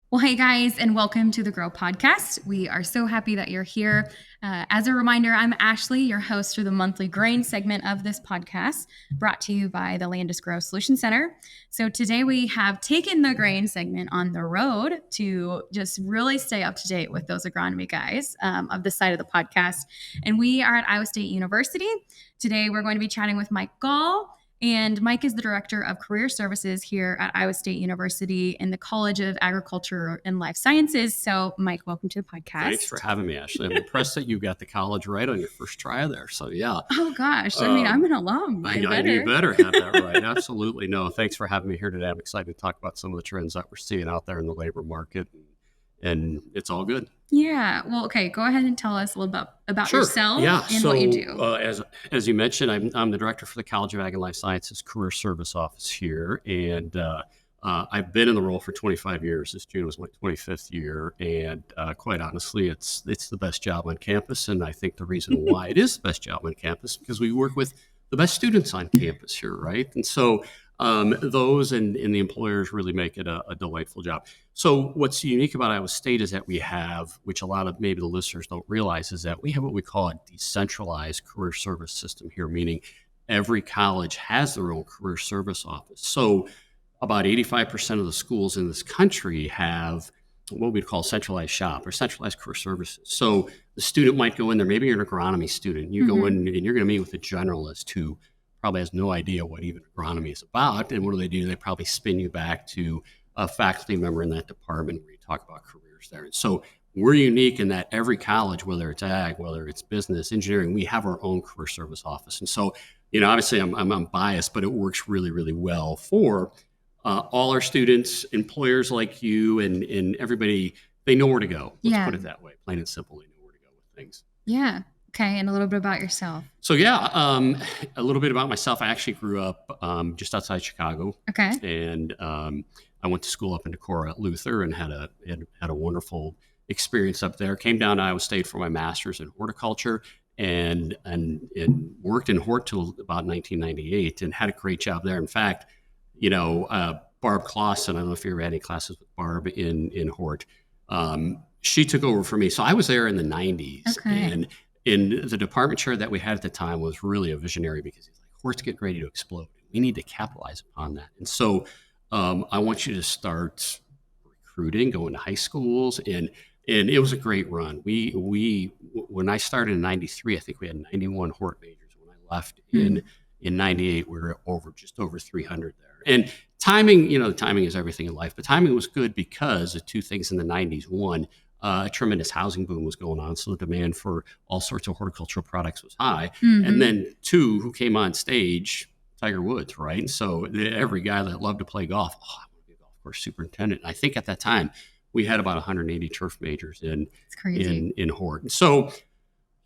Well, hey guys, and welcome to the Grow Podcast. We are so happy that you're here. As a reminder, I'm Ashley, your host for the monthly grain segment of this podcast, brought to you by the Landis Grow Solution Center. So today we have taken the grain segment on the road to just really stay up to date with those agronomy guys of this side of the podcast. And we are at Iowa State University. Today we're going to be chatting with Mike Gaul. And Mike is the director of career services here at Iowa State University in the College of Agriculture and Life Sciences. So, Mike, welcome to the Thanks for podcast. having me, Ashley. I'm impressed that you got the college right on your first try there. So, yeah. Oh gosh, I mean, I'm an alum. I I know you better. better have that right. Absolutely. No, thanks for having me here today. I'm excited to talk about some of the trends that we're seeing out there in the labor market, and it's all good. Yeah. Well, okay. Go ahead and tell us a little bit about Sure. yourself Yeah. and what you do. As you mentioned, I'm the director for the College of Ag and Life Sciences Career Service Office here, and I've been in the role for 25 years. This June was my 25th year, and quite honestly, it's the best job on campus. And I think the reason why it is the best job on campus is because we work with the best students on campus here, right? And so those and the employers really make it a delightful job. So what's unique about Iowa State is that we have, which a lot of maybe the listeners don't realize, is that we have what we call a decentralized career service system here, meaning every college has their own career service office. So about 85% of the schools in this country have what we'd call centralized shop or centralized career services. So the student might go in there, maybe you're an agronomy student, you go in and you're going to meet with a generalist who probably has no idea what even agronomy is about. And what do? They probably spin you back to a faculty member in that department where you talk about careers there. And so we're unique in that every college, whether it's ag, whether it's business, engineering, we have our own career service office. And so, obviously I'm biased, but it works really, really well for all our students, employers like you, and everybody. They know where to go. Let's Yeah. put it that way, plain and simple. They know where to go with things. Yeah. Okay. And a little bit about yourself. So yeah, a little bit about myself. I actually grew up just outside Chicago, Okay. and I went to school up in Decorah at Luther, and had a wonderful experience up there. Came down to Iowa State for my master's in horticulture, and worked in hort till about 1998, and had a great job there. In fact, Barb Clausen, I don't know if you ever had any classes with Barb in hort. She took over for me, so I was there in the 90s, Okay. and in the department chair that we had at the time was really a visionary because he's like, hort's getting ready to explode. We need to capitalize upon that. And so I want you to start recruiting, going to high schools, and it was a great run. We when I started in '93, I think we had 91 hort majors. When I left in '98, we were just over 300 there. And timing, the timing is everything in life, but timing was good because of two things in the '90s. One, a tremendous housing boom was going on, so the demand for all sorts of horticultural products was high. And then two, who came on stage? Tiger Woods, right? And so every guy that loved to play golf, I want to be a golf course superintendent. And I think at that time we had about 180 turf majors It's crazy. in hort. And so,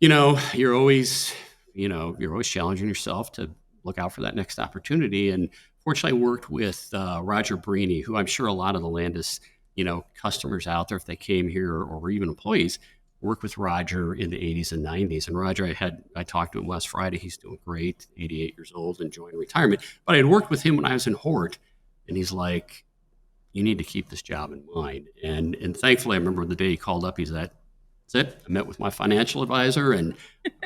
you're always challenging yourself to look out for that next opportunity. And fortunately, I worked with Roger Brini, who I'm sure a lot of the Landis customers out there, if they came here or even employees, worked with Roger in the 80s and 90s. And Roger, I talked to him last Friday. He's doing great, 88 years old, enjoying retirement. But I had worked with him when I was in hort, and he's like, you need to keep this job in mind. And thankfully, I remember the day he called up, he's like, that's it. I met with my financial advisor, and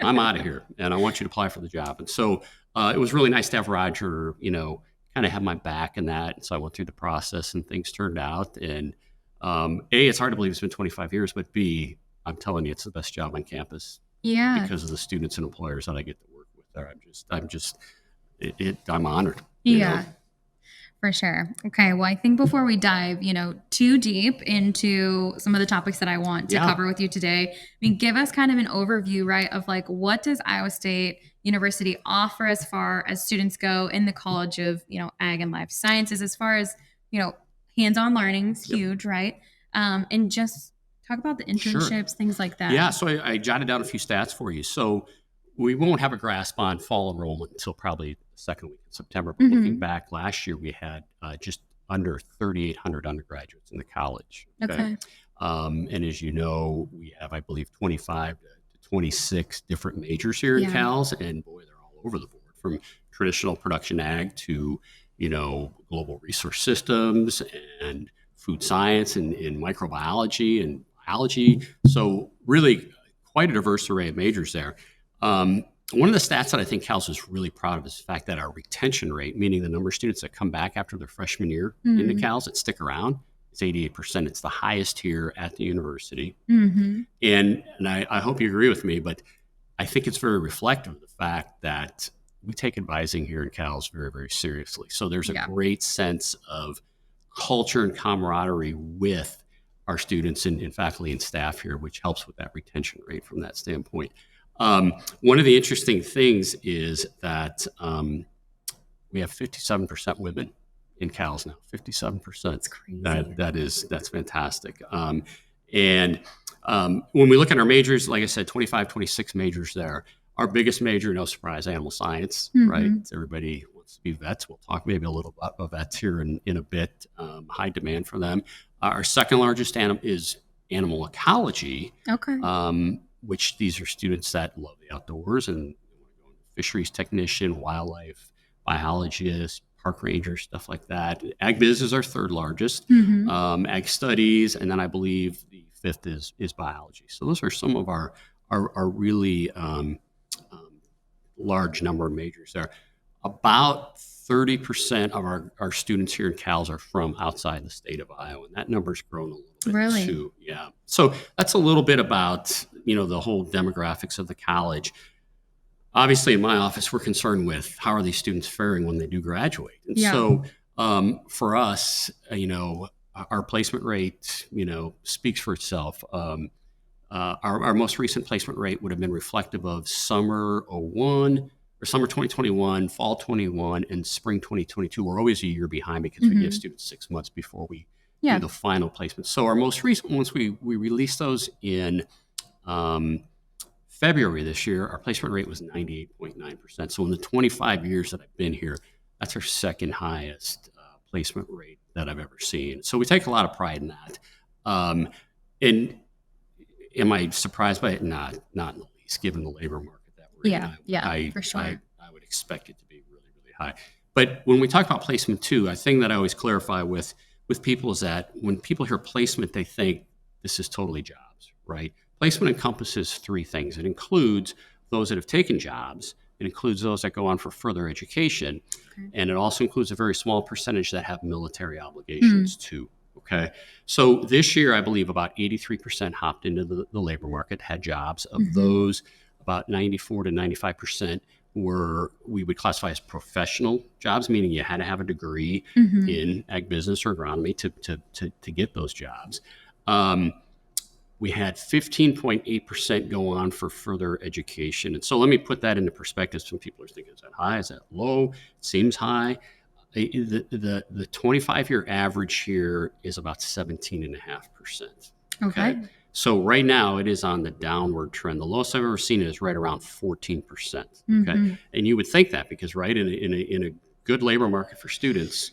I'm out of here, and I want you to apply for the job. And so it was really nice to have Roger, kind of have my back in that. And so I went through the process, and things turned out. And A, it's hard to believe it's been 25 years, but B, I'm telling you, it's the best job on campus Yeah. because of the students and employers that I get to work with there. I'm honored. Yeah. For sure. Okay. Well, I think before we dive, too deep into some of the topics that I want to Yeah. cover with you today, give us kind of an overview, right, of like what does Iowa State University offer as far as students go in the College of, Ag and Life Sciences, as far as, hands-on learning is Yep. huge, right? And just talk about the Sure. internships, things like that. Yeah, so I jotted down a few stats for you. So we won't have a grasp on fall enrollment until probably the second week in September. But looking back last year, we had just under 3,800 undergraduates in the college. Okay. And as you know, we have, I believe, 25 to 26 different majors here in Yeah. CALS. And boy, they're all over the board, from traditional production ag to, global resource systems and food science and microbiology and biology. So really quite a diverse array of majors there. One of the stats that I think CALS is really proud of is the fact that our retention rate, meaning the number of students that come back after their freshman year into CALS that stick around, is 88%. It's the highest here at the university. And I hope you agree with me, but I think it's very reflective of the fact that we take advising here in CALS very, very seriously. So there's a great sense of culture and camaraderie with our students and faculty and staff here, which helps with that retention rate from that standpoint. One of the interesting things is that we have 57% women in CALS now. 57%. That's crazy. That's fantastic. And when we look at our majors, like I said, 25, 26 majors there. Our biggest major, no surprise, animal science, right? Everybody wants to be vets. We'll talk maybe a little about vets here in a bit. High demand for them. Our second largest is animal ecology. Which these are students that love the outdoors and fisheries technician, wildlife biologist, park ranger, stuff like that. Ag biz is our third largest. Ag studies, and then I believe the fifth is biology. So those are some of our really large number of majors there. About 30% of our students here in CALS are from outside the state of Iowa, and that number's grown a little bit too. Yeah. So that's a little bit about, the whole demographics of the college. Obviously, in my office, we're concerned with how are these students faring when they do graduate. And so for us, our placement rate, speaks for itself. Our most recent placement rate would have been reflective of summer 01 or summer 2021, fall 21, and spring 2022. We're always a year behind because we give students 6 months before we do the final placement. So our most recent ones, we released those in February this year. Our placement rate was 98.9%. So in the 25 years that I've been here, that's our second highest placement rate that I've ever seen. So we take a lot of pride in that. And am I surprised by it? Not in the least, given the labor market that we're in. For sure. I would expect it to be really, really high. But when we talk about placement too, a thing that I always clarify with people is that when people hear placement, they think this is totally jobs, right? Placement encompasses three things. It includes those that have taken jobs. It includes those that go on for further education. And it also includes a very small percentage that have military obligations too. Okay. So this year, I believe about 83% hopped into the labor market, had jobs. Of those, about 94 to 95% we would classify as professional jobs, meaning you had to have a degree in ag business or agronomy to get those jobs. We had 15.8% go on for further education. And so let me put that into perspective. Some people are thinking, is that high? Is that low? It seems high. The 25-year average here is about 17.5%. Okay. So right now it is on the downward trend. The lowest I've ever seen it is right around 14%. Okay. And you would think that because in a good labor market for students,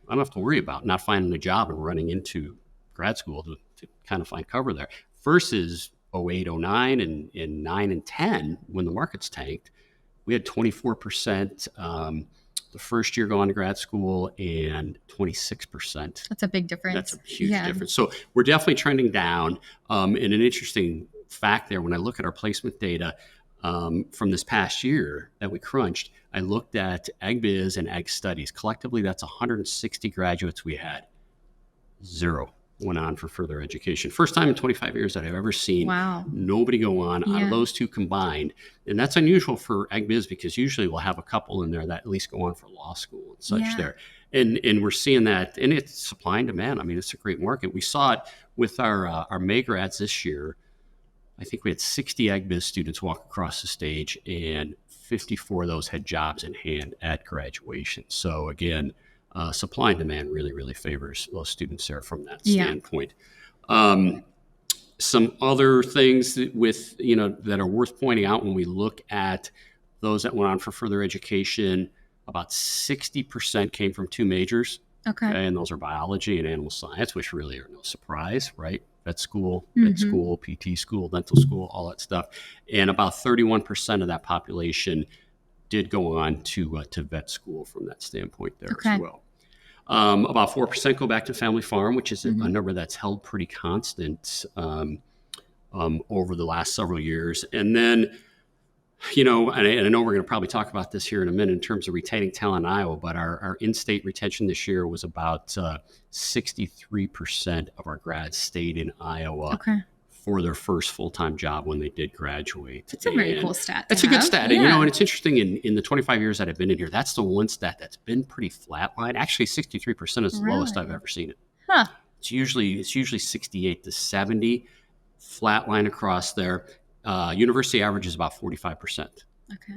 I don't have to worry about not finding a job and running into grad school to kind of find cover there. Versus 08, 09, and 9 and 10, when the market's tanked, we had 24% the first year going to grad school and 26%. That's a big difference. That's a huge difference. So we're definitely trending down. And an interesting fact there, when I look at our placement data from this past year that we crunched, I looked at ag biz and ag studies. Collectively, that's 160 graduates we had. 0 went on for further education. First time in 25 years that I've ever seen nobody go on out of those two combined. And that's unusual for ag biz because usually we'll have a couple in there that at least go on for law school and such there. And we're seeing that, and it's supply and demand. I mean, it's a great market. We saw it with our May grads this year. I think we had 60 ag biz students walk across the stage, and 54 of those had jobs in hand at graduation. So again, supply and demand really, really favors those students there from that standpoint. Some other things that are worth pointing out when we look at those that went on for further education, about 60% came from 2 majors. Okay. And those are biology and animal science, which really are no surprise, right? Vet school, PT school, dental school, all that stuff. And about 31% of that population did go on to vet school from that standpoint there as well. About 4% go back to family farm, which is a Mhm. number that's held pretty constant over the last several years. And then, and I know we're going to probably talk about this here in a minute in terms of retaining talent in Iowa, but our in-state retention this year was about 63% of our grads stayed in Iowa Okay. for their first full-time job when they did graduate. That's a very cool stat. That's a good stat. Yeah. And it's interesting in the 25 years that I've been in here, that's the one stat that's been pretty flatline. Actually, 63% is the lowest I've ever seen it. Huh. It's usually 68 to 70, flatline across there. University average is about 45%. Okay.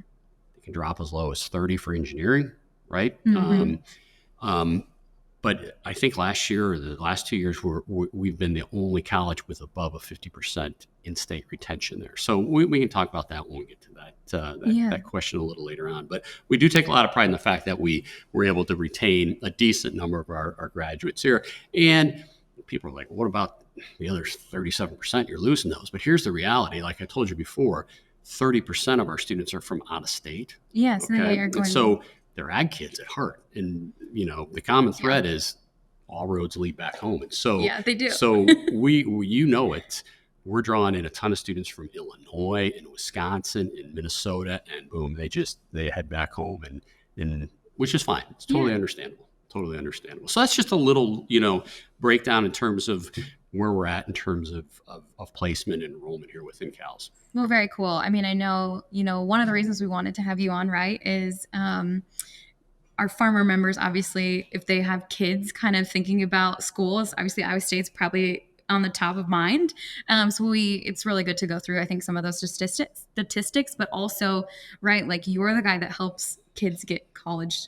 It can drop as low as 30 for engineering, right? Mm-hmm. But I think last year or the last 2 years, we've been the only college with above a 50% in-state retention there. So we can talk about that when we get to that question a little later on. But we do take a lot of pride in the fact that we were able to retain a decent number of our graduates here. And people are like, what about the other 37%? You're losing those. But here's the reality. Like I told you before, 30% of our students are from out of state. Yes. Okay? And so they're ag kids at heart. And, the common thread is all roads lead back home. And so, they do. So we're drawing in a ton of students from Illinois and Wisconsin and Minnesota, and boom, they head back home and which is fine. It's totally understandable. Totally understandable. So that's just a little, breakdown in terms of where we're at in terms of placement and enrollment here within CALS. Well, very cool. I mean, I know, one of the reasons we wanted to have you on, right, is our farmer members, obviously, if they have kids kind of thinking about schools, obviously Iowa State's probably on the top of mind. So it's really good to go through, I think, some of those statistics, but also, right, like you're the guy that helps kids get college,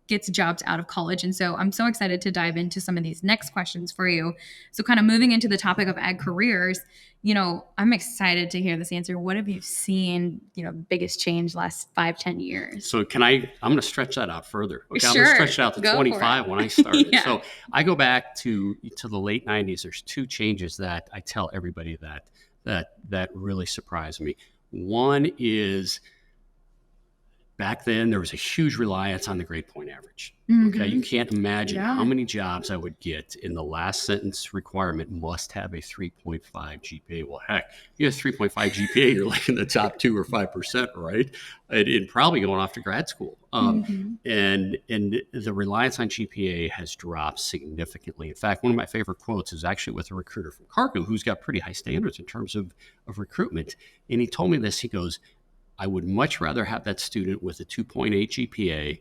gets jobs out of college. And so I'm so excited to dive into some of these next questions for you. So kind of moving into the topic of ag careers, I'm excited to hear this answer. What have you seen, biggest change last 5-10 years? So I'm going to stretch that out further. Okay, Sure. I'm going to stretch it out to 25 when I started. Yeah. So I go back to the late 90s. There's two changes that I tell everybody that really surprised me. One is back then there was a huge reliance on the grade point average. Mm-hmm. Okay, you can't imagine how many jobs I would get in the last sentence requirement must have a 3.5 GPA. Well, heck, you have 3.5 GPA, you're like in the top 2 or 5%, right? And probably going off to grad school. And the reliance on GPA has dropped significantly. In fact, one of my favorite quotes is actually with a recruiter from Cargill who's got pretty high standards in terms of recruitment. And he told me this. He goes, I would much rather have that student with a 2.8 GPA.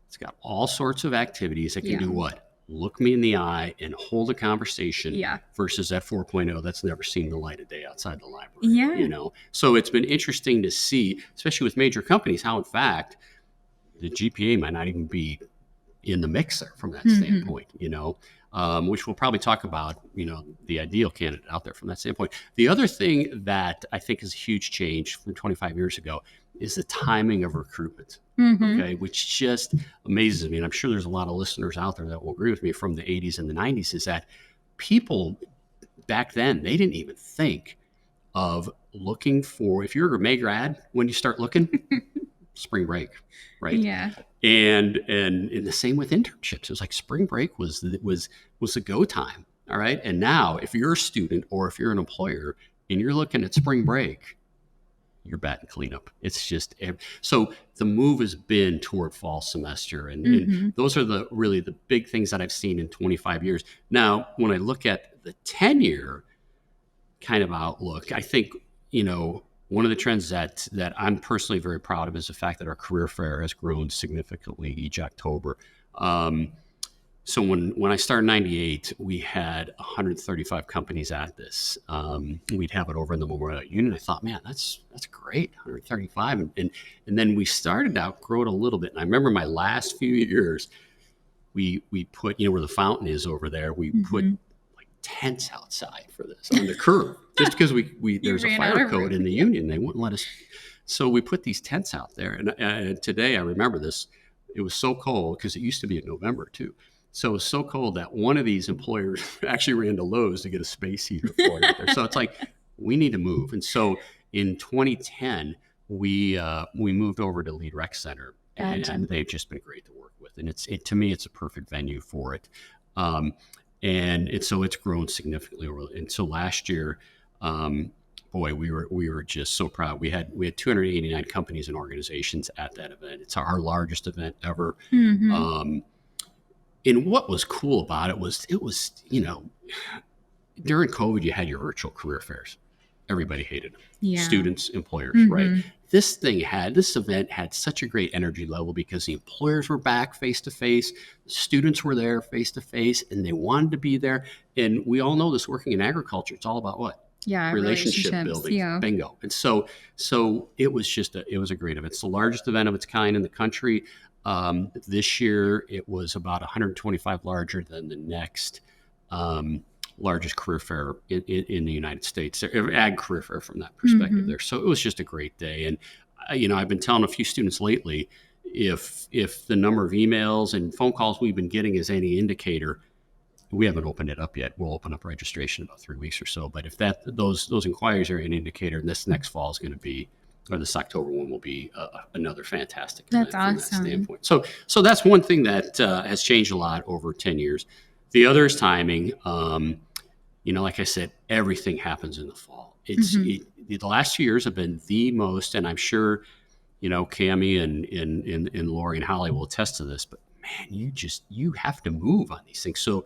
It's got all sorts of activities that can do what? Look me in the eye and hold a conversation versus that 4.0 that's never seen the light of day outside the library. So it's been interesting to see, especially with major companies, how in fact the GPA might not even be in the mixer from that standpoint, which we'll probably talk about, the ideal candidate out there from that standpoint. The other thing that I think is a huge change from 25 years ago is the timing of recruitment, okay, which just amazes me. And I'm sure there's a lot of listeners out there that will agree with me from the 80s and the 90s, is that people back then, they didn't even think of looking for, if you're a May grad, when you start looking, spring break, right? Yeah. And the same with internships. It was like spring break was the go time. All right. And now if you're a student or if you're an employer and you're looking at spring break, you're batting cleanup. It's just, so the move has been toward fall semester. And those are really the big things that I've seen in 25 years. Now, when I look at the 10-year kind of outlook, I think, one of the trends that I'm personally very proud of is the fact that our career fair has grown significantly each October. So when I started in 98, we had 135 companies at this. We'd have it over in the Memorial Union. I thought, man, that's great, 135. And then we started to outgrow it a little bit. And I remember my last few years, we put, where the fountain is over there, we put like tents outside for this on the curb. Just because there's a fire code in the union, they wouldn't let us. So we put these tents out there. And today, I remember this, it was so cold because it used to be in November too. So it was so cold that one of these employers actually ran to Lowe's to get a space heater for it there. So it's like, we need to move. And so in 2010, we moved over to Lead Rec Center, and they've just been great to work with. with. And to me, it's a perfect venue for it. And so it's grown significantly. And so last year, boy, we were just so proud. We had 289 companies and organizations at that event. It's our largest event ever. And what was cool about it was, during COVID, you had your virtual career fairs. Everybody hated them. Yeah. Students, employers, right? This event had such a great energy level because the employers were back face to face, students were there face to face, and they wanted to be there. And we all know this, working in agriculture, it's all about what? Yeah, Relationship building. Yeah. Bingo. And so it was a great event. It's the largest event of its kind in the country. This year, it was about 125 larger than the next largest career fair in the United States, ag career fair from that perspective there. So it was just a great day. And, I've been telling a few students lately, if the number of emails and phone calls we've been getting is any indicator, we haven't opened it up yet. We'll open up registration in about 3 weeks or so. But if those inquiries are an indicator, this next fall is going to be, or this October one will be another fantastic event. That's awesome. From that standpoint. So that's one thing that has changed a lot over 10 years. The other is timing. Like I said, everything happens in the fall. The last 2 years have been the most, and I'm sure, Cammie and Lori and Holly will attest to this, but man, you have to move on these things. So,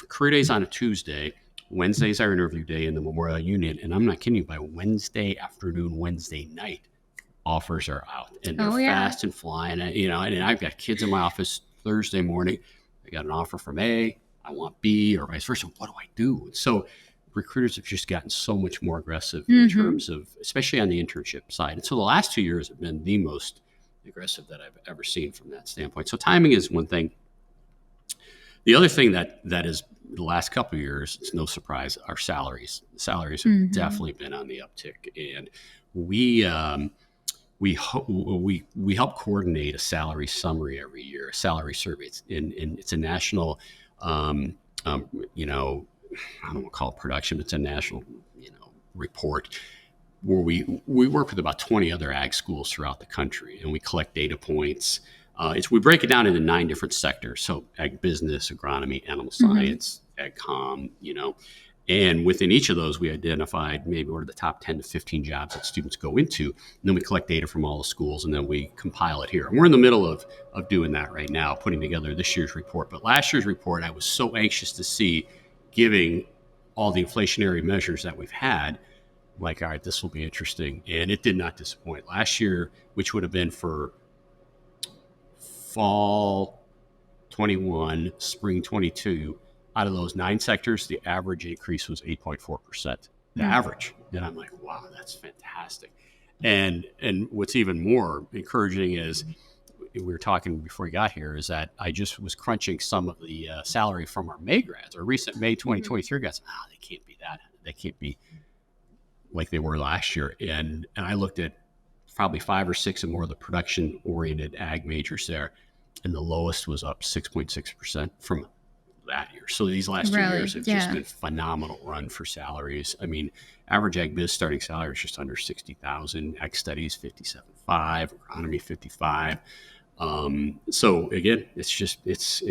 career days on a Tuesday, Wednesday's our interview day in the Memorial Union. And I'm not kidding you, by Wednesday afternoon, Wednesday night, offers are out and they're fast and flying. And I've got kids in my office Thursday morning. I got an offer from A, I want B, or vice versa. What do I do? So recruiters have just gotten so much more aggressive in terms of, especially on the internship side. And so the last 2 years have been the most aggressive that I've ever seen from that standpoint. So timing is one thing. The other thing that is the last couple of years, it's no surprise, our salaries. Salaries have definitely been on the uptick, and we help coordinate a salary summary every year, a salary survey. It's a national, I don't want to call it production, but it's a national, report where we work with about 20 other ag schools throughout the country, and we collect data points. We break it down into 9 different sectors. So ag business, agronomy, animal science, ag comm, and within each of those, we identified maybe what are the top 10 to 15 jobs that students go into. And then we collect data from all the schools, and then we compile it here. And we're in the middle of doing that right now, putting together this year's report. But last year's report, I was so anxious to see, giving all the inflationary measures that we've had. Like, all right, this will be interesting. And it did not disappoint. Last year, which would have been for fall 21, spring 22, out of those 9 sectors, the average increase was 8.4%. The average. And I'm like, wow, that's fantastic. And what's even more encouraging is, we were talking before we got here, is that I just was crunching some of the salary from our May grads, our recent May 2023 grads. They can't be that. They can't be like they were last year. And I looked at probably 5 or 6 and more of the production-oriented ag majors there, and the lowest was up 6.6% from that year. So these last 2 years have just been phenomenal run for salaries. I mean, average ag biz starting salary is just under 60,000. Ag studies 57.5, agronomy 55. So again, it's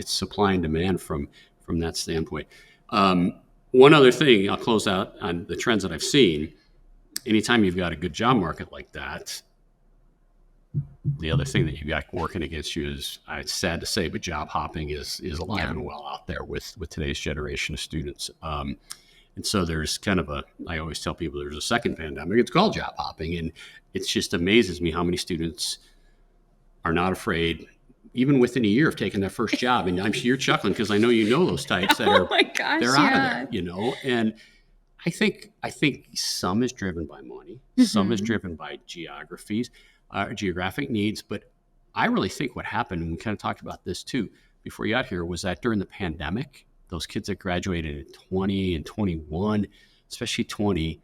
supply and demand from that standpoint. One other thing, I'll close out on the trends that I've seen. Anytime you've got a good job market like that, the other thing that you got working against you is, it's sad to say, but job hopping is alive and well out there with today's generation of students. And so there's kind of I always tell people there's a second pandemic. It's called job hopping. And it just amazes me how many students are not afraid, even within a year of taking their first job. And I'm sure you're chuckling because I know those types that are, they're out of there, and I think some is driven by money, some is driven by geographic needs. But I really think what happened, and we kind of talked about this too before you got here, was that during the pandemic, those kids that graduated in 20 and 21, especially 20,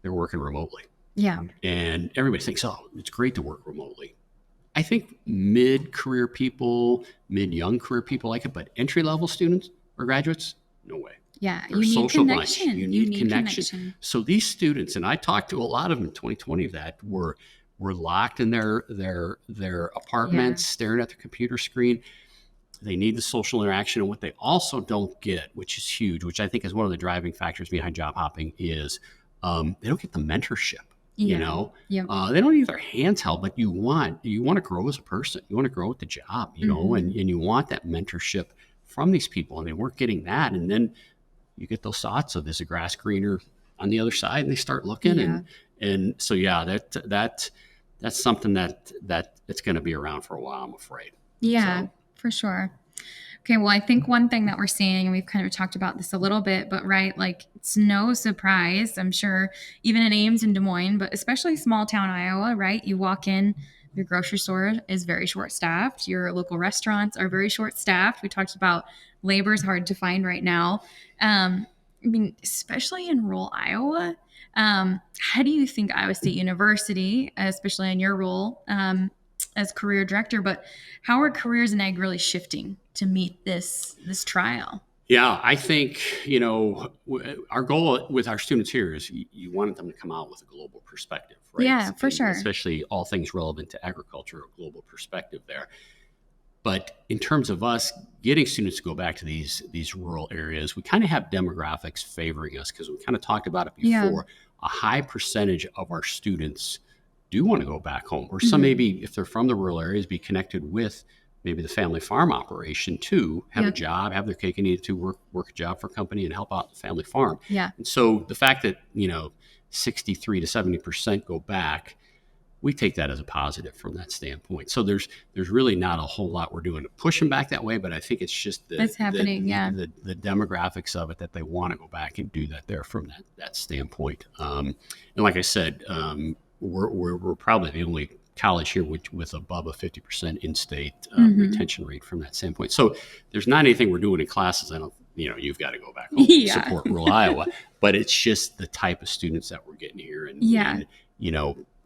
they're working remotely. Yeah. And everybody thinks, oh, it's great to work remotely. I think mid-career people, mid-young career people like it, but entry-level students or graduates, no way. Yeah, you need connection. You need connection. So these students, and I talked to a lot of them in 2020 that were were locked in their apartments, staring at the computer screen. They need the social interaction. And what they also don't get, which is huge, which I think is one of the driving factors behind job hopping, is they don't get the mentorship. You know, Yep. They don't need their hands held, but you want to grow as a person. You want to grow with the job, you know, and you want that mentorship from these people, and they weren't getting that. And then you get those thoughts of, is the grass greener on the other side? And they start looking, and so that's something that it's going to be around for a while, I'm afraid. Yeah, for sure. Okay, well, I think one thing that we're seeing, and we've kind of talked about this a little bit, but right, like it's no surprise, I'm sure, even in Ames and Des Moines, but especially small town Iowa, right? You walk in, your grocery store is very short staffed. Your local restaurants are very short staffed. We talked about labor is hard to find right now. I mean, especially in rural Iowa. How do you think Iowa State University, especially in your role as career director, but how are careers in ag really shifting to meet this trial? Yeah, I think, our goal with our students here is you want them to come out with a global perspective, right? Yeah, for sure. Especially all things relevant to agriculture, a global perspective there. But in terms of us getting students to go back to these rural areas, we kind of have demographics favoring us, because we kind of talked about it before. Yeah. A high percentage of our students do want to go back home, or some maybe, if they're from the rural areas, be connected with maybe the family farm operation too, have a job, have their cake and eat it too, work a job for a company and help out the family farm. Yeah. And so the fact that, 63 to 70% go back, we take that as a positive from that standpoint. So there's really not a whole lot we're doing to push them back that way, but I think it's just the demographics of it, that they want to go back and do that there from that standpoint. And like I said, we're probably the only college here with above a 50% in-state retention rate from that standpoint. So there's not anything we're doing in classes. I don't, you've got to go back home and support rural Iowa, but it's just the type of students that we're getting here, and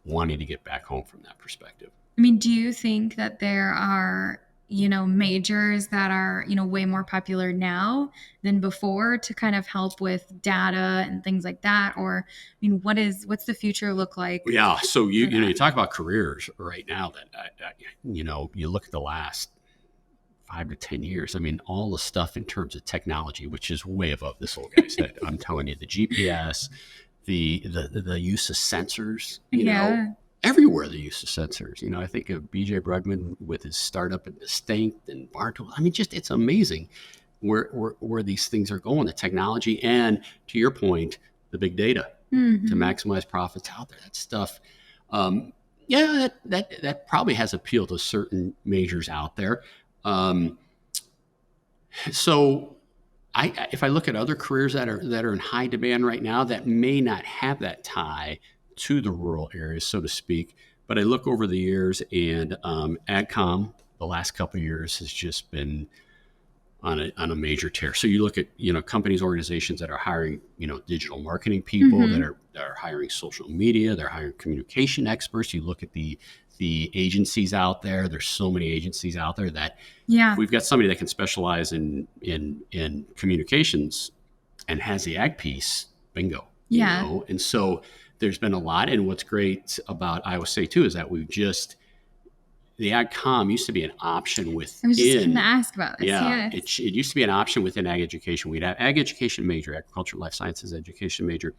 wanting to get back home from that perspective. I mean, do you think that there are, majors that are, way more popular now than before to kind of help with data and things like that? Or, I mean, what's the future look like? Yeah. So you talk about careers right now that, you look at the last 5 to 10 years. I mean, all the stuff in terms of technology, which is way above this old guy's head. I'm telling you, the GPS, the use of sensors, know, everywhere the use of sensors. I think of BJ Brugman with his startup at Distinct and Bartool. I mean, just it's amazing where these things are going, the technology, and to your point, the big data to maximize profits out there. That stuff, that probably has appeal to certain majors out there. So if I look at other careers that are in high demand right now, that may not have that tie to the rural areas, so to speak, but I look over the years, and AgCom the last couple of years has just been on a major tear. So you look at companies, organizations that are hiring digital marketing people, that are hiring social media, they're hiring communication experts. You look at the agencies out there. There's so many agencies out there that we've got somebody that can specialize in communications and has the ag piece, bingo. And so there's been a lot. And what's great about Iowa State too is that the AgCom used to be an option within. I was just going to ask about this. Yeah, it used to be an option within ag education. We'd have ag education major, agriculture, life sciences education major,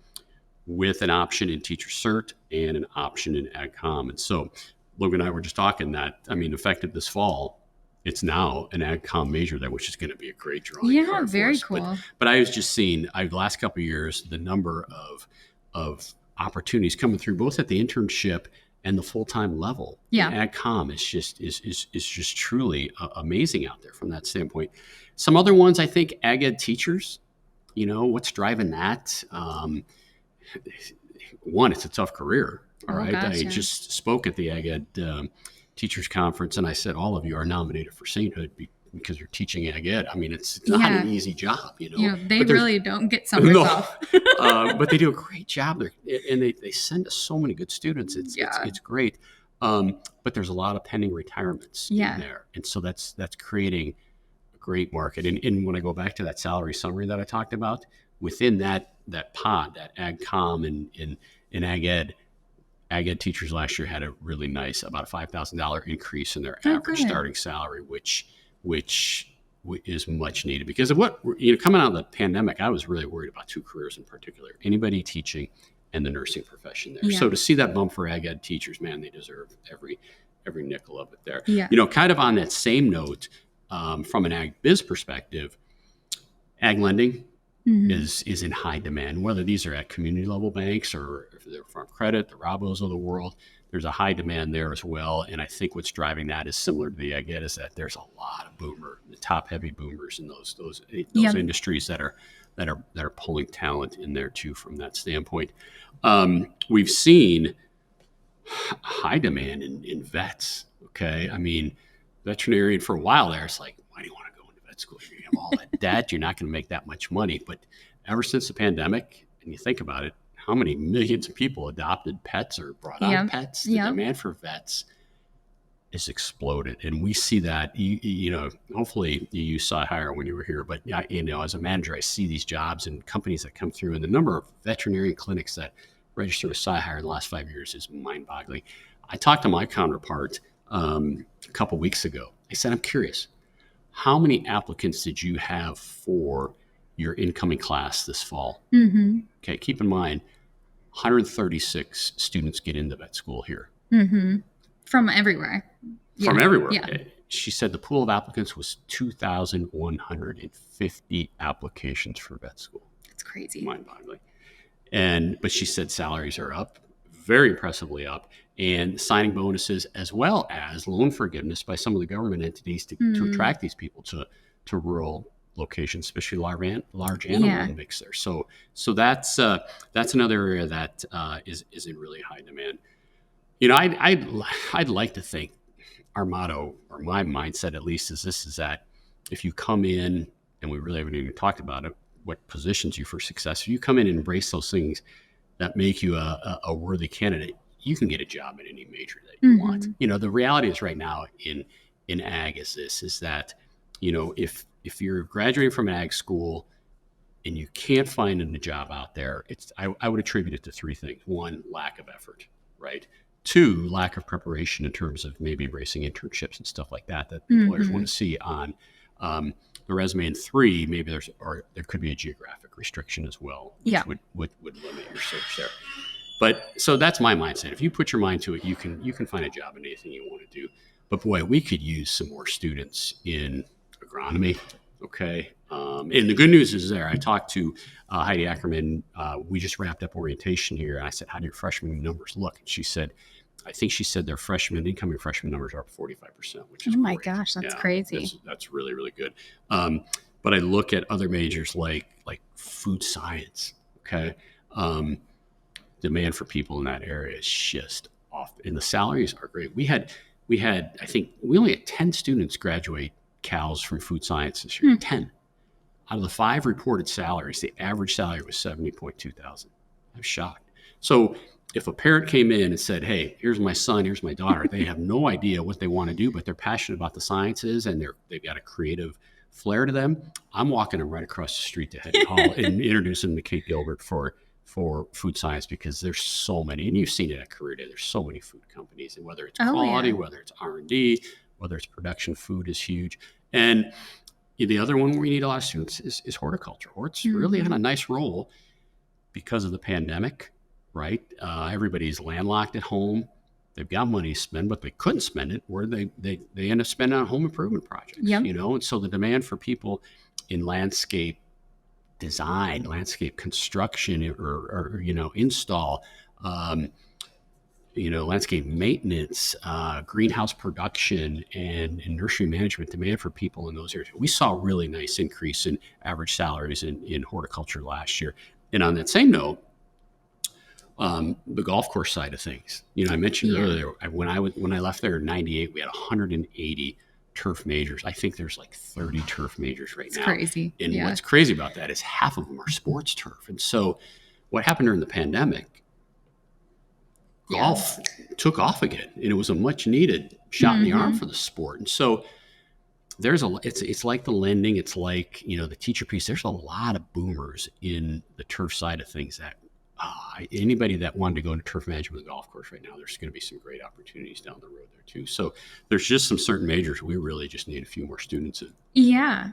with an option in teacher cert and an option in AgCom. And so Logan and I were just talking that, I mean, effective this fall, it's now an AgCom major there, which is going to be a great drawing. Yeah, very cool. But I was just seeing, the last couple of years, the number of opportunities coming through, both at the internship and the full-time level. AgCom is just truly amazing out there from that standpoint. Some other ones, I think, ag ed teachers, what's driving that? One, it's a tough career. All right. Gotcha. I just spoke at the Ag Ed Teachers Conference, and I said, all of you are nominated for sainthood because you're teaching Ag Ed. I mean, it's not an easy job, they really don't get summers off. But they do a great job there, and they send us so many good students. It's great. But there's a lot of pending retirements in there. And so that's creating a great market. And when I go back to that salary summary that I talked about, within that pod, that AgCom and Ag Ed, ag ed teachers last year had a really nice, about a $5,000 increase in their average good. starting salary, which is much needed because of what, coming out of the pandemic, I was really worried about two careers in particular: anybody teaching and the nursing profession there. Yeah. So to see that bump for ag ed teachers, man, they deserve every nickel of it there. Yeah. Kind of on that same note, from an ag biz perspective, ag lending is in high demand, whether these are at community level banks or if they're Farm Credit, the Rabos of the world. There's a high demand there as well. And I think what's driving that is similar to the ag ed, is that there's a lot of the top heavy boomers in those industries that are pulling talent in there too from that standpoint. We've seen high demand in vets. Okay. I mean, veterinarian for a while there, it's like, why do you want to go into vet school? You're going to have all that debt. You're not going to make that much money. But ever since the pandemic, and you think about it, how many millions of people adopted pets or brought on pets? The demand for vets is exploded. And we see that, hopefully you saw higher when you were here, but as a manager, I see these jobs and companies that come through, and the number of veterinarian clinics that register with SciHire in the last 5 years is mind-boggling. I talked to my counterpart a couple weeks ago. I said, I'm curious, how many applicants did you have for your incoming class this fall? Okay, keep in mind, 136 students get into vet school here. From everywhere. From everywhere. Yeah. She said the pool of applicants was 2,150 applications for vet school. It's crazy. Mind-boggling. But she said salaries are up, very impressively up, and signing bonuses as well as loan forgiveness by some of the government entities to attract these people to rural locations, especially large animal mix there. So that's another area that is in really high demand. I'd like to think our motto, or my mindset at least, is that if you come in, and we really haven't even talked about it, what positions you for success, if you come in and embrace those things that make you a worthy candidate, you can get a job in any major that you want. The reality is right now in ag is that, if you're graduating from ag school and you can't find a job out there, I would attribute it to three things. One, lack of effort, right? Two, lack of preparation in terms of maybe embracing internships and stuff like that employers want to see on the resume. And three, maybe there could be a geographic restriction as well, which would limit your search there. But so that's my mindset. If you put your mind to it, you can find a job in anything you want to do. But boy, we could use some more students in agronomy. Okay. And the good news is there. I talked to Heidi Ackerman. We just wrapped up orientation here. And I said, how do your freshman numbers look? And she said, I think she said their incoming freshman numbers are up 45%, which is my great. Gosh, that's crazy. That's really, really good. But I look at other majors like food science. Okay. Demand for people in that area is just off, and the salaries are great. We had, I think we only had 10 students graduate CALS from food science this year. 10 out of the 5 reported salaries, the average salary was $70,200. I was shocked. So if a parent came in and said, hey, here's my son, here's my daughter, they have no idea what they want to do, but they're passionate about the sciences and they've got a creative flair to them, I'm walking them right across the street to Head Hall and introduce them to Kate Gilbert for food science, because there's so many, and you've seen it at Career Day, there's so many food companies, and whether it's quality, whether it's R&D, whether it's production, food is huge. And the other one where we need a lot of students is horticulture. Hort's really on a nice roll because of the pandemic, right? Everybody's landlocked at home. They've got money to spend, but they couldn't spend it where they end up spending on home improvement projects, and so the demand for people in landscape design, landscape construction, or install, landscape maintenance, greenhouse production, and nursery management, demand for people in those areas. We saw a really nice increase in average salaries in horticulture last year. And on that same note, the golf course side of things, I mentioned earlier, when I left there in '98, we had 180 turf majors. I think there's like 30 turf majors right now. Crazy. And what's crazy about that is half of them are sports turf. And so what happened during the pandemic, golf took off again, and it was a much needed shot in the arm for the sport. And so it's like the lending, it's like, the teacher piece. There's a lot of boomers in the turf side of things that Anybody that wanted to go into turf management of the golf course right now, there's going to be some great opportunities down the road there too. So there's just some certain majors we really just need a few more students in. Yeah.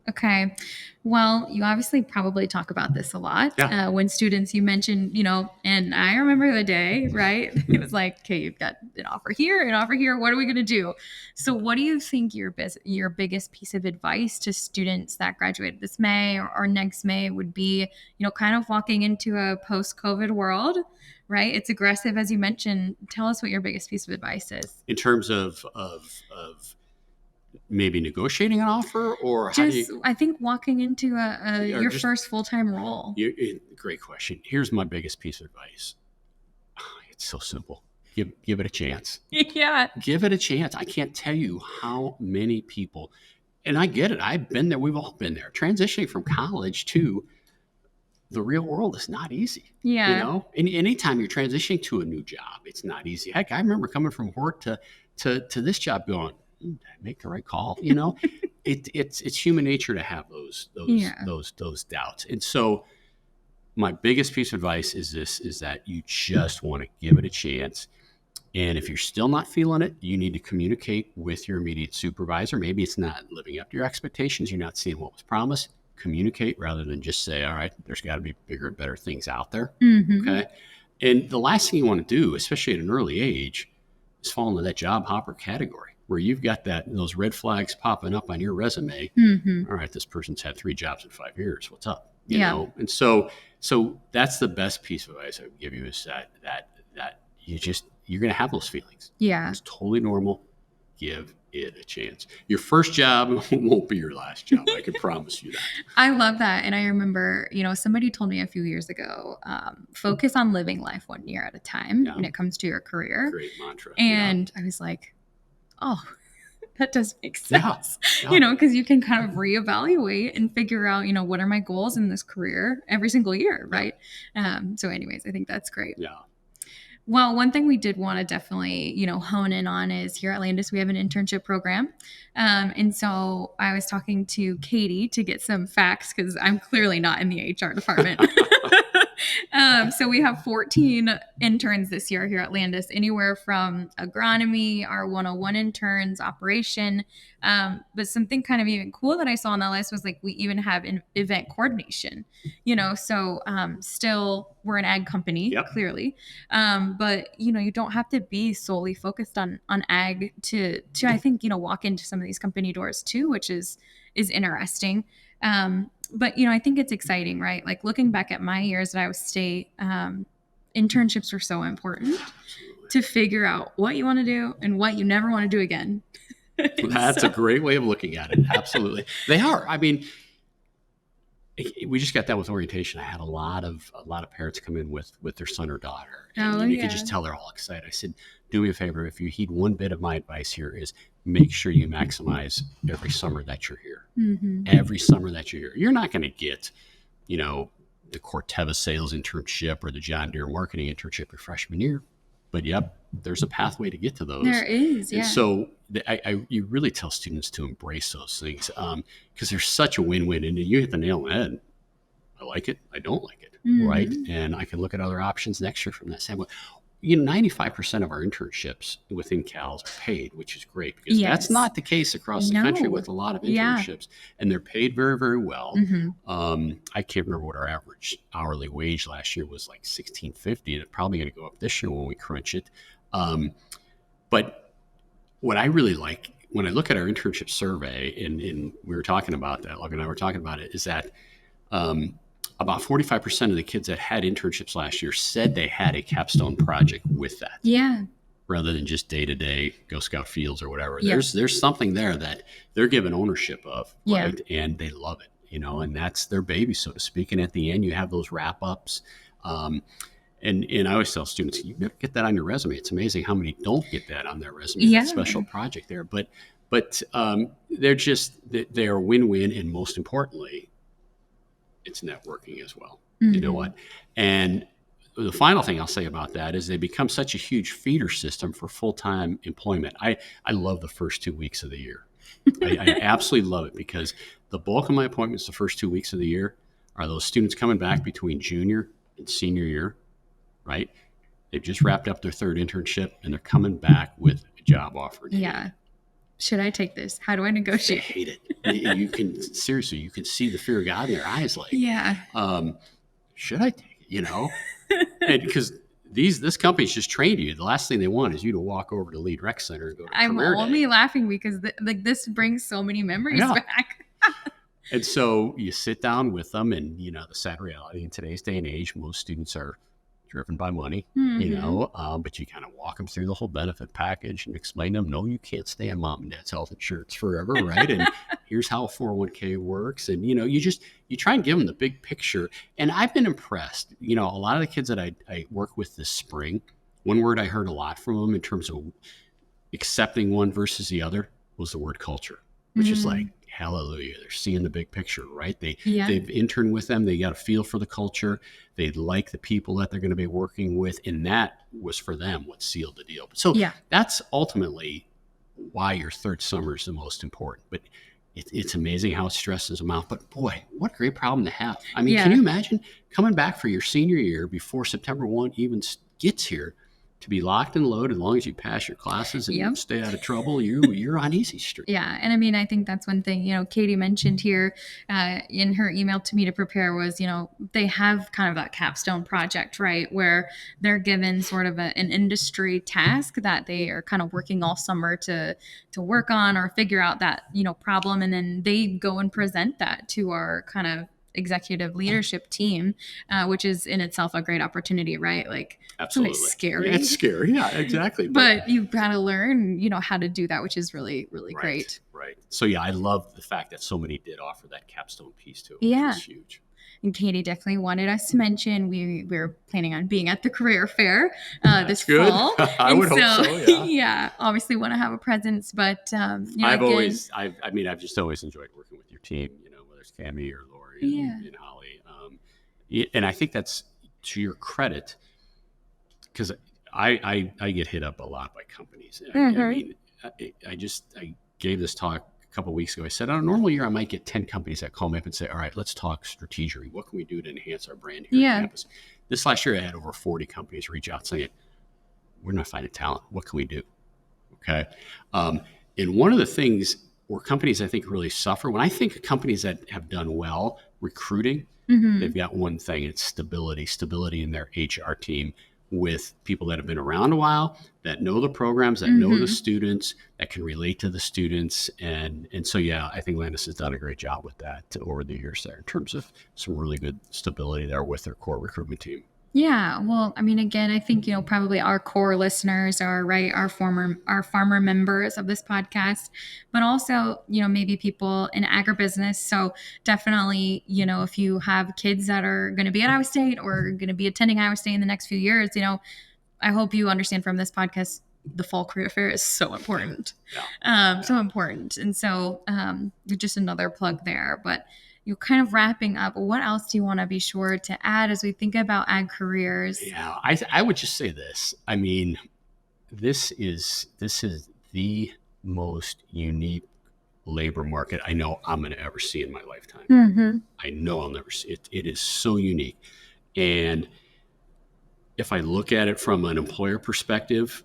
Okay. Well, you obviously probably talk about this a lot. Yeah. When students, you mentioned, and I remember the day, right? It was like, okay, you've got an offer here, an offer here. What are we going to do? So what do you think your biggest piece of advice to students that graduated this May or next May would be, kind of walking into a post-COVID world, right? It's aggressive, as you mentioned. Tell us what your biggest piece of advice is. In terms of maybe negotiating an offer, or how do you? I think walking into your first full-time role. Great question. Here's my biggest piece of advice. It's so simple. Give it a chance. Yeah. Give it a chance. I can't tell you how many people, and I get it. I've been there. We've all been there. Transitioning from college to the real world is not easy. Yeah. And anytime you're transitioning to a new job, it's not easy. Heck, I remember coming from work to this job going, did I make the right call? It's human nature to have those doubts. And so my biggest piece of advice is that you just want to give it a chance. And if you're still not feeling it, you need to communicate with your immediate supervisor. Maybe it's not living up to your expectations. You're not seeing what was promised. Communicate rather than just say, all right, there's got to be bigger and better things out there. Mm-hmm. Okay. And the last thing you want to do, especially at an early age, is fall into that job hopper category where you've got those red flags popping up on your resume. Mm-hmm. All right, this person's had 3 jobs in 5 years. What's up? You know? And so that's the best piece of advice I would give you is that you're going to have those feelings. Yeah. It's totally normal. Give it a chance. Your first job won't be your last job. I can promise you that. I love that. And I remember, somebody told me a few years ago, focus on living life one year at a time when it comes to your career. Great mantra. And I was like, oh, that does make sense, Yeah. Because you can kind of reevaluate and figure out, what are my goals in this career every single year. Right. So anyways, I think that's great. Yeah. Well, one thing we did want to definitely, hone in on is here at Landis, we have an internship program. And so I was talking to Katie to get some facts because I'm clearly not in the HR department. So we have 14 interns this year here at Landis, anywhere from agronomy, our 101 interns, operation. But something kind of even cool that I saw on the list was like we even have an event coordination, so still we're an ag company, clearly. But, you don't have to be solely focused on ag to I think, walk into some of these company doors too, which is interesting. But, I think it's exciting, right? Like looking back at my years at Iowa State, internships were so important to figure out what you want to do and what you never want to do again. That's a great way of looking at it. Absolutely. They are. I mean, we just got that with orientation. I had a lot of parents come in with their son or daughter. And you could just tell they're all excited. I said, do me a favor. If you heed one bit of my advice here is make sure you maximize every summer that you're here. Mm-hmm. Every summer that you're here. You're not going to get, the Corteva sales internship or the John Deere marketing internship your freshman year. But there's a pathway to get to those. There is, yeah. And so you really tell students to embrace those things because there's such a win-win. And you hit the nail on the head. I like it. I don't like it. Mm-hmm. Right. And I can look at other options next year from that standpoint. 95% of our internships within CALS are paid, which is great because that's not the case across the country with a lot of internships. And they're paid very, very well. Mm-hmm. I can't remember what our average hourly wage last year was, like $16.50, and it's probably going to go up this year when we crunch it. But what I really like when I look at our internship survey, and we were talking about that, Logan and I were talking about it, is that about 45% of the kids that had internships last year said they had a capstone project with that. Yeah. Rather than just day-to-day Go Scout fields or whatever. Yeah. There's something there that they're given ownership of, right? And they love it, and that's their baby, so to speak. And at the end, you have those wrap-ups. And I always tell students, you better get that on your resume. It's amazing how many don't get that on their resume, that special project there. But they're a win-win, and most importantly, it's networking as well. Mm-hmm. You know what? And the final thing I'll say about that is they become such a huge feeder system for full-time employment. I love the first 2 weeks of the year. I absolutely love it because the bulk of my appointments the first 2 weeks of the year are those students coming back between junior in senior year, right? They've just wrapped up their third internship and they're coming back with a job offer. Yeah. Should I take this? How do I negotiate? They hate it. You can seriously, you can see the fear of God in their eyes. Like, yeah, should I take it? And because this company's just trained you. The last thing they want is you to walk over to Lead Rec Center and go to I'm career only day. laughing because this brings so many memories back. And so you sit down with them, and the sad reality in today's day and age, most students are driven by money, but you kind of walk them through the whole benefit package and explain to them, no, you can't stay on mom and dad's health insurance forever, right? And here's how a 401k works. And, you try and give them the big picture. And I've been impressed. A lot of the kids that I work with this spring, one word I heard a lot from them in terms of accepting one versus the other was the word culture, which is like, hallelujah. They're seeing the big picture, right? They've interned with them. They got a feel for the culture. They like the people that they're going to be working with. And that was for them what sealed the deal. So that's ultimately why your third summer is the most important. But it's amazing how it stresses them out. But boy, what a great problem to have. I mean, can you imagine coming back for your senior year before September 1 even gets here? To be locked and loaded, as long as you pass your classes and stay out of trouble, you're on easy street. Yeah. And I mean, I think that's one thing, Katie mentioned here in her email to me to prepare was, they have kind of that capstone project, right? Where they're given sort of an industry task that they are kind of working all summer to work on or figure out that, problem. And then they go and present that to our kind of executive leadership team, which is in itself a great opportunity, right? Like, absolutely scary. It's scary. Yeah, exactly. But you've got to learn, how to do that, which is really, really great. Right. So yeah, I love the fact that so many did offer that capstone piece to it. Yeah. Which is huge. And Katie definitely wanted us to mention we're planning on being at the career fair this good. fall. I would hope so. Yeah, obviously want to have a presence, but I've just always enjoyed working with your team. Whether it's Cami or Lori and Holly, and I think that's to your credit because I get hit up a lot by companies. I gave this talk a couple of weeks ago. I said, on a normal year, I might get 10 companies that call me up and say, all right, let's talk strategy. What can we do to enhance our brand here on campus? This last year, I had over 40 companies reach out saying, we're not finding talent. What can we do? Okay. And one of the things where companies, I think, really suffer, when I think of companies that have done well recruiting, they've got one thing, it's stability in their HR team with people that have been around a while, that know the programs, that know the students, that can relate to the students. And so, I think Landis has done a great job with that over the years there in terms of some really good stability there with their core recruitment team. Yeah. Well, I mean, again, I think, probably our core listeners are our farmer members of this podcast, but also, maybe people in agribusiness. So definitely, if you have kids that are going to be at Iowa State or going to be attending Iowa State in the next few years, I hope you understand from this podcast, the fall career fair is so important. So important. And so just another plug there, but you're kind of wrapping up. What else do you want to be sure to add as we think about ag careers? Yeah, I would just say this. I mean, this is the most unique labor market I know I'm going to ever see in my lifetime. I know I'll never see it. It is so unique. And if I look at it from an employer perspective,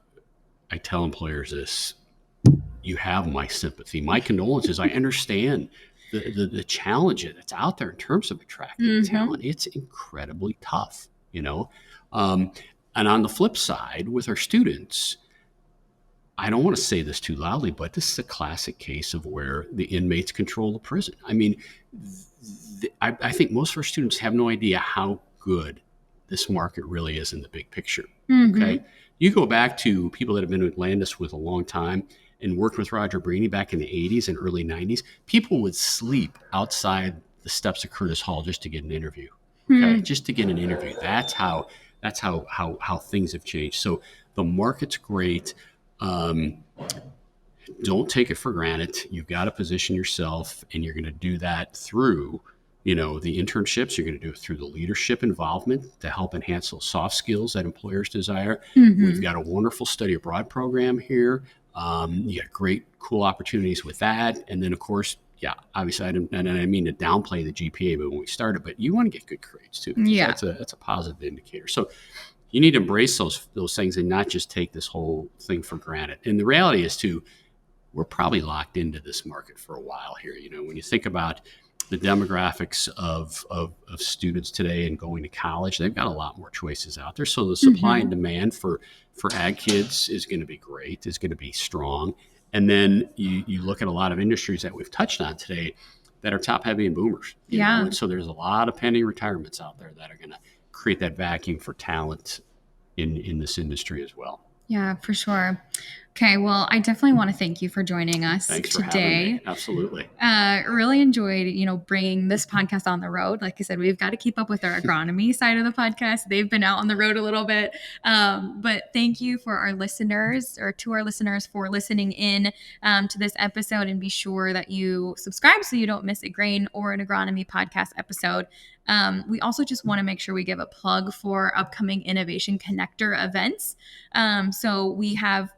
I tell employers this, you have my sympathy, my condolences. I understand the challenge that's out there in terms of attracting talent. It's incredibly tough, And on the flip side, with our students, I don't want to say this too loudly, but this is a classic case of where the inmates control the prison. I mean, I think most of our students have no idea how good this market really is in the big picture. Okay. You go back to people that have been with Landis with a long time and worked with Roger Brini back in the 80s and early 90s, people would sleep outside the steps of Curtis Hall just to get an interview. Okay, just to get an interview. That's how things have changed. So the market's great. Don't take it for granted. You've got to position yourself, and you're going to do that through, the internships. You're going to do it through the leadership involvement to help enhance those soft skills that employers desire. We've got a wonderful study abroad program here. You got great, cool opportunities with that. And then, of course, yeah, obviously I didn't, and I mean to downplay the GPA, but when we started, but you want to get good grades too. Yeah. That's a positive indicator. So you need to embrace those things and not just take this whole thing for granted. And the reality is too, we're probably locked into this market for a while here. When you think about the demographics of students today and going to college, they've got a lot more choices out there. So the supply and demand for ag kids is going to be great, is going to be strong. And then you look at a lot of industries that we've touched on today that are top heavy and boomers. And so there's a lot of pending retirements out there that are going to create that vacuum for talent in this industry as well. Yeah, for sure. Okay, well, I definitely want to thank you for joining us Thanks for today. having me. Absolutely. Really enjoyed, bringing this podcast on the road. Like I said, we've got to keep up with our agronomy side of the podcast. They've been out on the road a little bit. But thank you for our listeners, or to our listeners, for listening in to this episode, and be sure that you subscribe so you don't miss a grain or an agronomy podcast episode. We also just want to make sure we give a plug for upcoming Innovation Connector events. So we have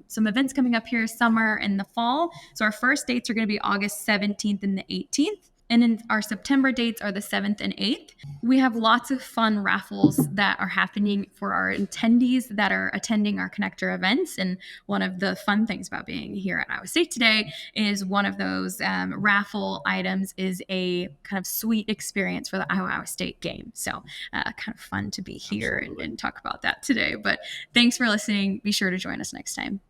some events coming up here summer and the fall. So our first dates are going to be August 17th and the 18th. And then our September dates are the 7th and 8th. We have lots of fun raffles that are happening for our attendees that are attending our connector events. And one of the fun things about being here at Iowa State today is one of those raffle items is a kind of sweet experience for the Iowa State game. So kind of fun to be here and talk about that today. But thanks for listening. Be sure to join us next time.